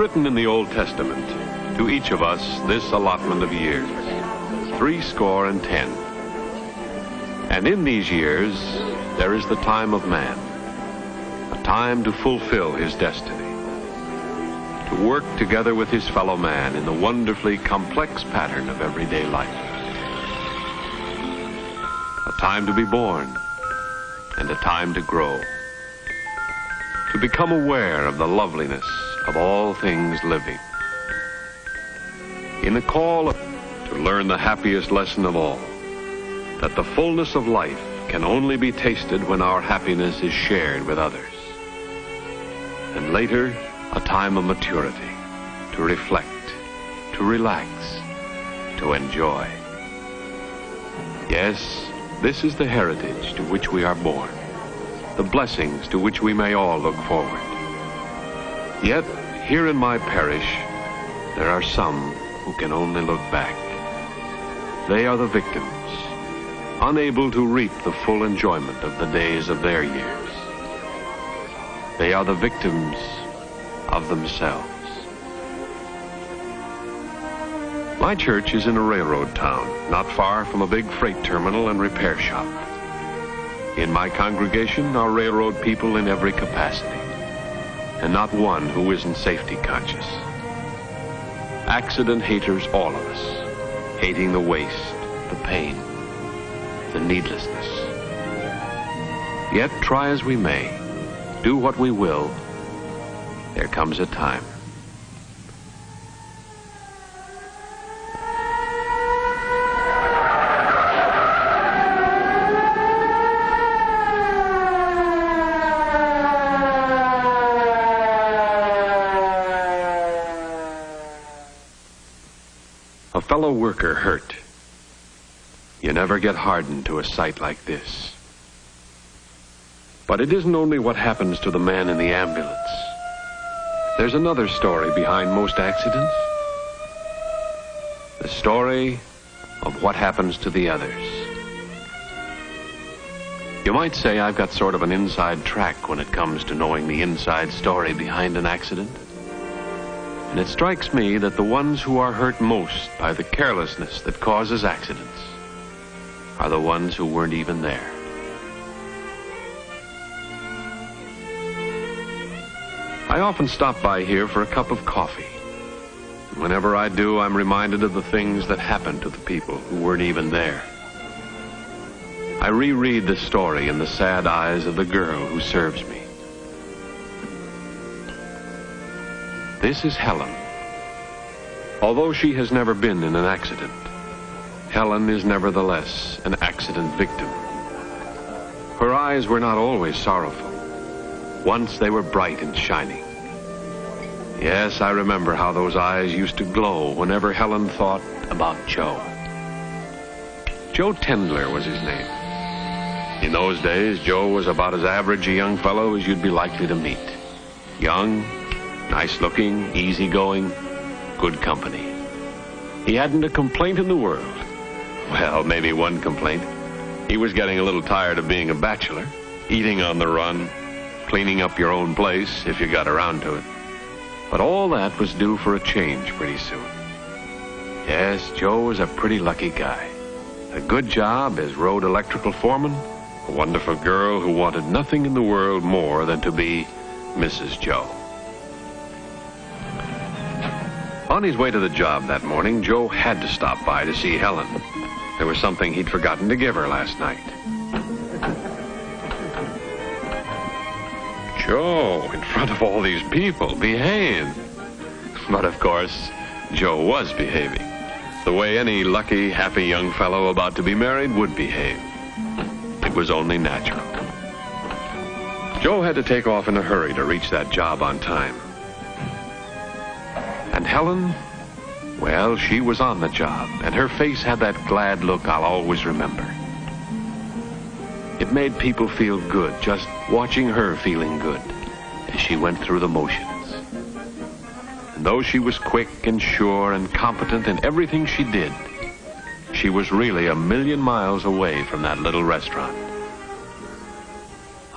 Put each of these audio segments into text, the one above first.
written in the Old Testament, to each of us this allotment of years, 70. And in these years, there is the time of man, a time to fulfill his destiny, to work together with his fellow man in the wonderfully complex pattern of everyday life. A time to be born, and a time to grow, to become aware of the loveliness of all things living. In the call to learn the happiest lesson of all, that the fullness of life can only be tasted when our happiness is shared with others. And later, a time of maturity, to reflect, to relax, to enjoy. Yes, this is the heritage to which we are born, the blessings to which we may all look forward. Yet, here in my parish, there are some who can only look back. They are the victims, unable to reap the full enjoyment of the days of their years. They are the victims of themselves. My church is in a railroad town, not far from a big freight terminal and repair shop. In my congregation are railroad people in every capacity, and not one who isn't safety conscious. Accident haters, all of us, hating the waste, the pain, the needlessness. Yet, try as we may, do what we will, there comes a time. A fellow worker hurt. You never get hardened to a sight like this. But it isn't only what happens to the man in the ambulance. There's another story behind most accidents. The story of what happens to the others. You might say I've got sort of an inside track when it comes to knowing the inside story behind an accident. And it strikes me that the ones who are hurt most by the carelessness that causes accidents are the ones who weren't even there. I often stop by here for a cup of coffee. Whenever I do, I'm reminded of the things that happened to the people who weren't even there. I reread the story in the sad eyes of the girl who serves me. This is Helen. Although she has never been in an accident, Helen is nevertheless an accident victim. Her eyes were not always sorrowful. Once they were bright and shining. Yes, I remember how those eyes used to glow whenever Helen thought about Joe. Joe Tendler was his name. In those days, Joe was about as average a young fellow as you'd be likely to meet. Young, nice-looking, easygoing, good company. He hadn't a complaint in the world. Well, maybe one complaint. He was getting a little tired of being a bachelor, eating on the run, cleaning up your own place if you got around to it. But all that was due for a change pretty soon. Yes, Joe was a pretty lucky guy. A good job as road electrical foreman, a wonderful girl who wanted nothing in the world more than to be Mrs. Joe. On his way to the job that morning, Joe had to stop by to see Helen. There was something he'd forgotten to give her last night. Joe, in front of all these people, behave. But of course, Joe was behaving, the way any lucky, happy young fellow about to be married would behave. It was only natural. Joe had to take off in a hurry to reach that job on time. And Helen, well, she was on the job, and her face had that glad look I'll always remember. It made people feel good just watching her feeling good as she went through the motions. And though she was quick and sure and competent in everything she did, she was really a million miles away from that little restaurant.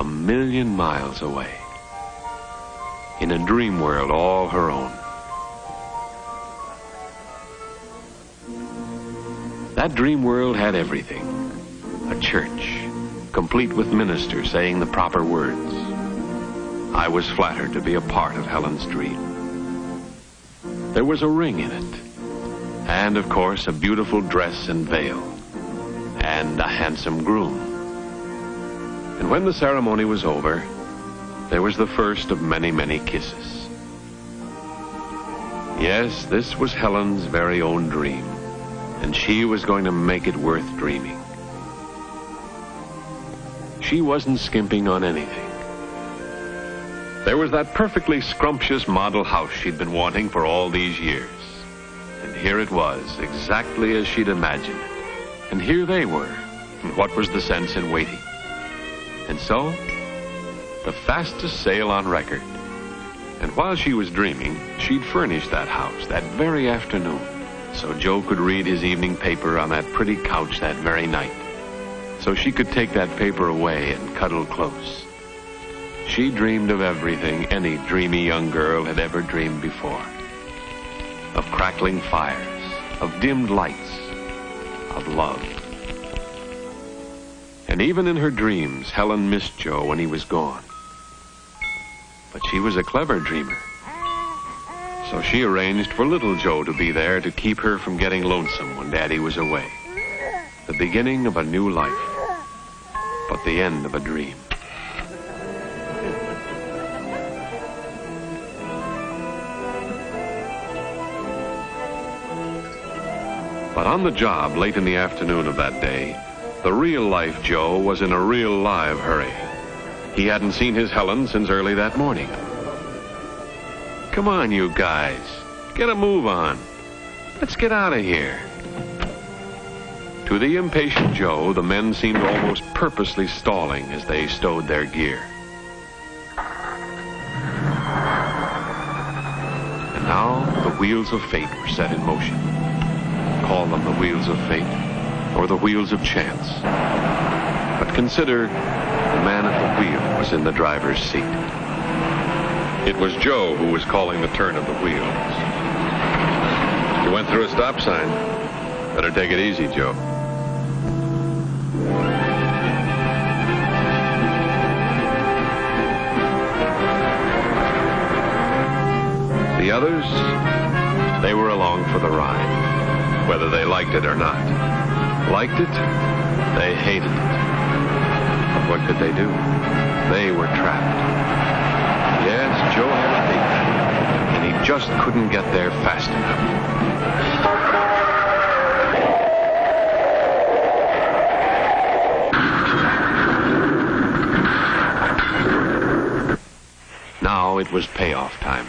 A million miles away. In a dream world all her own. That dream world had everything. A church, complete with ministers saying the proper words. I was flattered to be a part of Helen's dream. There was a ring in it, and of course a beautiful dress and veil, and a handsome groom. And when the ceremony was over, there was the first of many, many kisses. Yes, this was Helen's very own dream, and she was going to make it worth dreaming. She wasn't skimping on anything. There was that perfectly scrumptious model house she'd been wanting for all these years. And here it was, exactly as she'd imagined it. And here they were. And what was the sense in waiting? And so, the fastest sail on record. And while she was dreaming, she'd furnished that house that very afternoon, so Joe could read his evening paper on that pretty couch that very night. So she could take that paper away and cuddle close. She dreamed of everything any dreamy young girl had ever dreamed before. Of crackling fires, of dimmed lights, of love. And even in her dreams, Helen missed Joe when he was gone. But she was a clever dreamer. So she arranged for little Joe to be there to keep her from getting lonesome when Daddy was away. The beginning of a new life, but the end of a dream. But on the job late in the afternoon of that day, the real-life Joe was in a real live hurry. He hadn't seen his Helen since early that morning. Come on, you guys. Get a move on. Let's get out of here. To the impatient Joe, the men seemed almost purposely stalling as they stowed their gear. And now the wheels of fate were set in motion. Call them the wheels of fate or the wheels of chance. But consider the man at the wheel was in the driver's seat. It was Joe who was calling the turn of the wheels. You went through a stop sign. Better take it easy, Joe. The others, they were along for the ride, whether they liked it or not. Liked it, they hated it. But what could they do? They were trapped. Yes, Joe had a date, and he just couldn't get there fast enough. Now it was payoff time.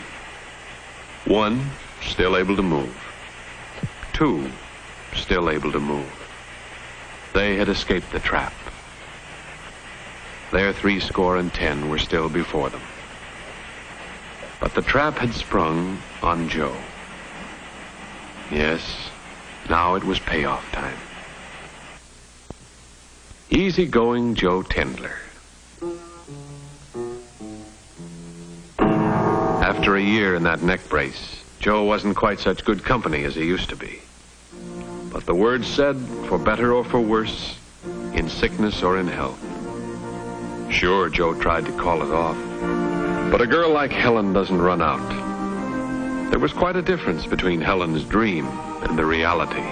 1, still able to move. 2, still able to move. They had escaped the trap. Their 70 were still before them. But the trap had sprung on Joe. Yes, now it was payoff time. Easy-going Joe Tendler. After a year in that neck brace, Joe wasn't quite such good company as he used to be. But the word said, for better or for worse, in sickness or in health. Sure, Joe tried to call it off. But a girl like Helen doesn't run out. There was quite a difference between Helen's dream and the reality.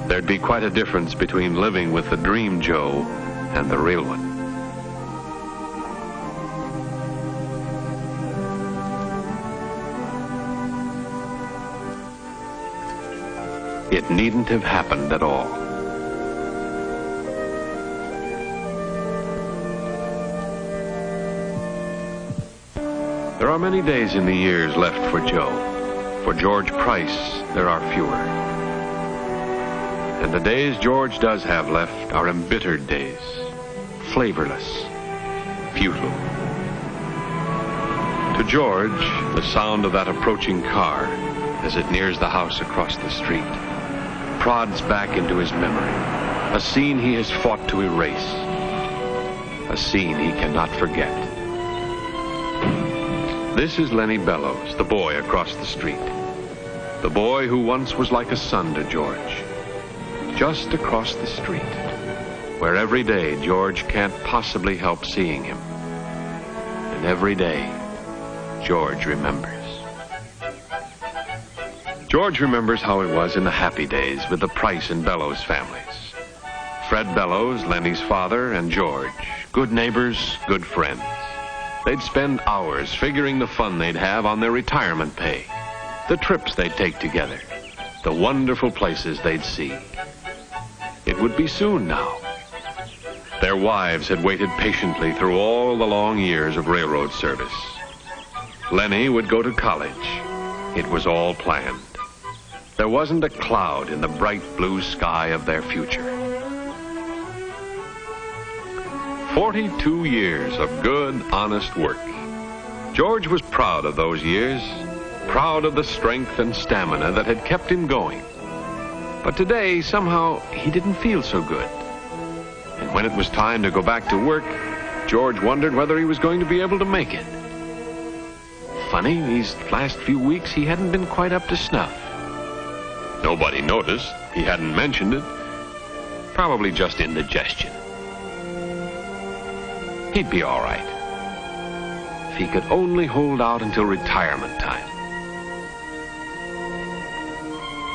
There'd be quite a difference between living with the dream Joe and the real one. It needn't have happened at all. There are many days in the years left for Joe. For George Price, there are fewer. And the days George does have left are embittered days, flavorless, futile. To George, the sound of that approaching car, as it nears the house across the street, prods back into his memory, a scene he has fought to erase, a scene he cannot forget. This is Lenny Bellows, the boy across the street, the boy who once was like a son to George. just across the street, where every day George can't possibly help seeing him. And every day, George remembers. George remembers how it was in the happy days with the Price and Bellows families. Fred Bellows, Lenny's father, and George, good neighbors, good friends. They'd spend hours figuring the fun they'd have on their retirement pay, the trips they'd take together, the wonderful places they'd see. It would be soon now. Their wives had waited patiently through all the long years of railroad service. Lenny would go to college. It was all planned. There wasn't a cloud in the bright blue sky of their future. 42 years of good, honest work. George was proud of those years, proud of the strength and stamina that had kept him going. But today, somehow, he didn't feel so good. And when it was time to go back to work, George wondered whether he was going to be able to make it. Funny, these last few weeks he hadn't been quite up to snuff. Nobody noticed. He hadn't mentioned it. Probably just indigestion. He'd be all right. If he could only hold out until retirement time.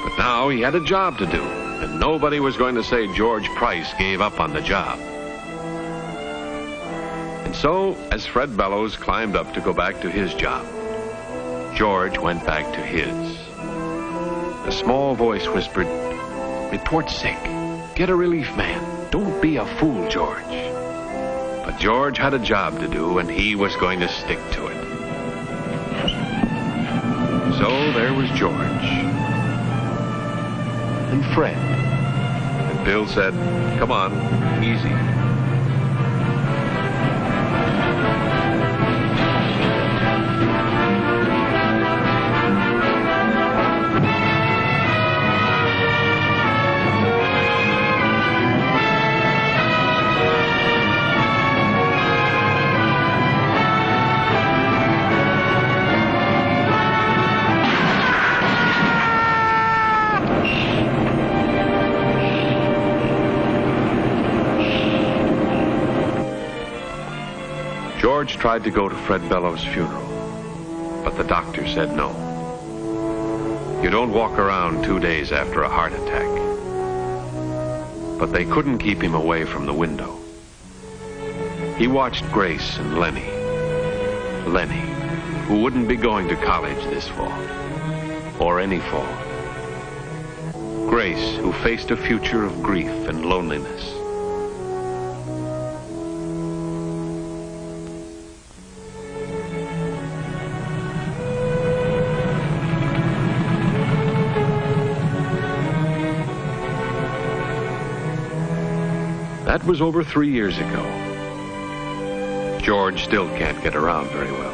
But now he had a job to do, and nobody was going to say George Price gave up on the job. And so, as Fred Bellows climbed up to go back to his job, George went back to his. A small voice whispered, "Report sick. Get a relief man. Don't be a fool, George." But George had a job to do, and he was going to stick to it. So there was George. And Fred. And Bill said, "Come on, easy." George tried to go to Fred Bellows' funeral, but the doctor said no. You don't walk around 2 days after a heart attack. But they couldn't keep him away from the window. He watched Grace and Lenny. Lenny, who wouldn't be going to college this fall, or any fall. Grace, who faced a future of grief and loneliness. That was over 3 years ago. George still can't get around very well.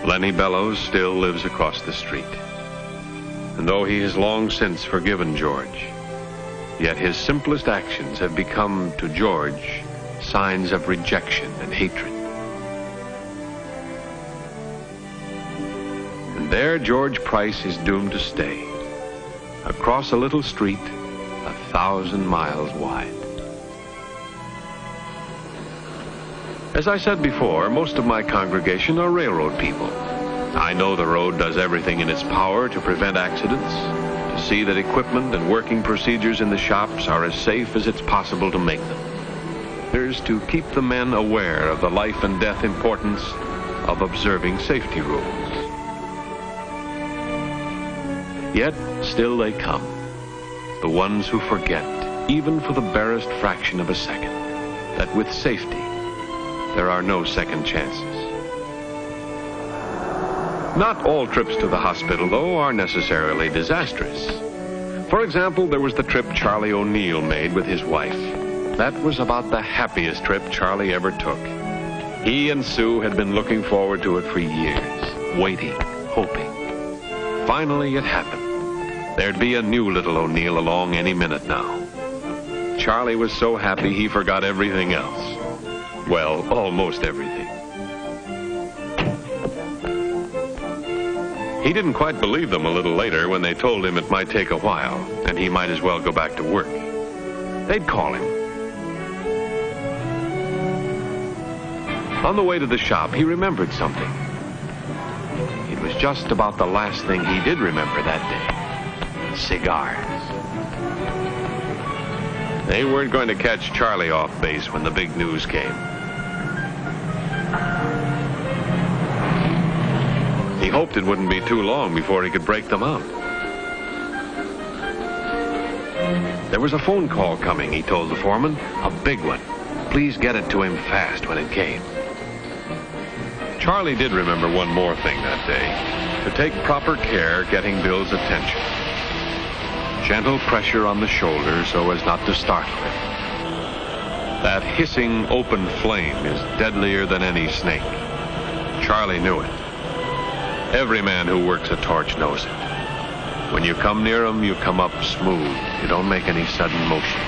Lenny Bellows still lives across the street. And though he has long since forgiven George, yet his simplest actions have become, to George, signs of rejection and hatred. And there George Price is doomed to stay, across a little street 1,000 miles wide. As I said before, most of my congregation are railroad people. I know the road does everything in its power to prevent accidents, to see that equipment and working procedures in the shops are as safe as it's possible to make them. There's to keep the men aware of the life and death importance of observing safety rules. Yet, still they come, the ones who forget, even for the barest fraction of a second, that with safety, there are no second chances. Not all trips to the hospital, though, are necessarily disastrous. For example, there was the trip Charlie O'Neill made with his wife. That was about the happiest trip Charlie ever took. He and Sue had been looking forward to it for years, waiting, hoping. Finally, it happened. There'd be a new little O'Neill along any minute now. Charlie was so happy he forgot everything else. Well, almost everything. He didn't quite believe them a little later when they told him it might take a while, and he might as well go back to work. They'd call him. On the way to the shop, he remembered something. It was just about the last thing he did remember that day. Cigars. They weren't going to catch Charlie off base when the big news came. He hoped it wouldn't be too long before he could break them out. There was a phone call coming, he told the foreman. A big one. Please get it to him fast when it came. Charlie did remember one more thing that day. To take proper care getting Bill's attention. Gentle pressure on the shoulder so as not to startle him. That hissing open flame is deadlier than any snake. Charlie knew it. Every man who works a torch knows it. When you come near them, you come up smooth. You don't make any sudden motion.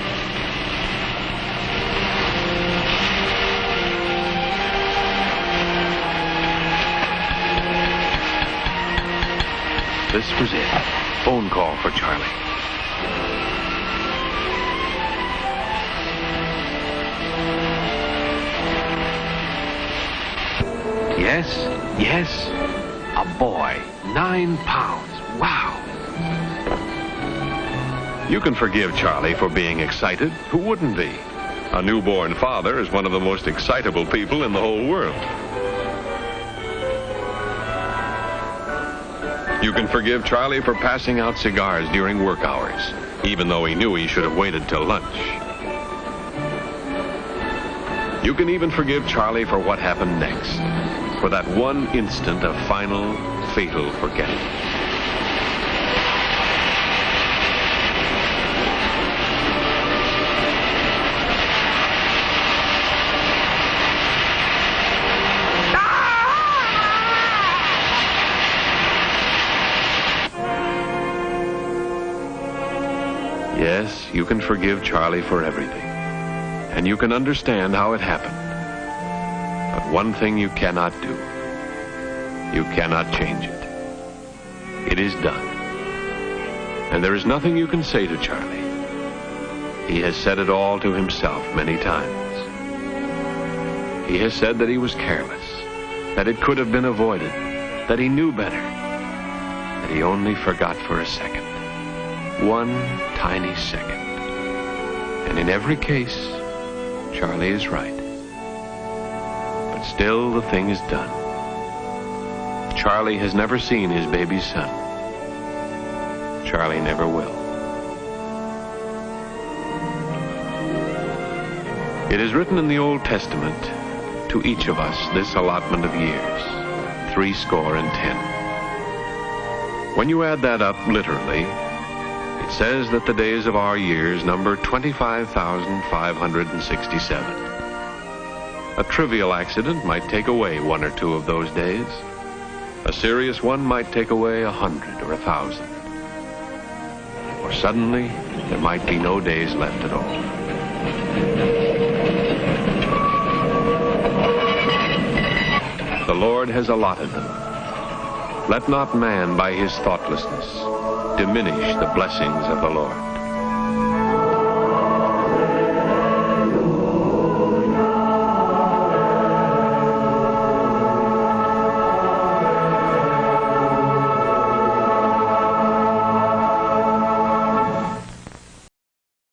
This was it. Phone call for Charlie. Yes, yes. A boy, 9 pounds. Wow. You can forgive Charlie for being excited. Who wouldn't be? A newborn father is one of the most excitable people in the whole world. You can forgive Charlie for passing out cigars during work hours, even though he knew he should have waited till lunch. You can even forgive Charlie for what happened next. For that one instant of final, fatal forgetting. Yes, you can forgive Charlie for everything. And you can understand how it happened. But one thing you cannot do. You cannot change it. It is done. And there is nothing you can say to Charlie. He has said it all to himself many times. He has said that he was careless, that it could have been avoided, that he knew better, that he only forgot for a second. One tiny second. And in every case, Charlie is right. Still, the thing is done. Charlie has never seen his baby son. Charlie never will. It is written in the Old Testament, to each of us this allotment of years, 70. When you add that up literally, it says that the days of our years number 25,567. A trivial accident might take away 1 or 2 of those days. A serious one might take away 100 or 1,000. Or suddenly, there might be no days left at all. The Lord has allotted them. Let not man by his thoughtlessness diminish the blessings of the Lord.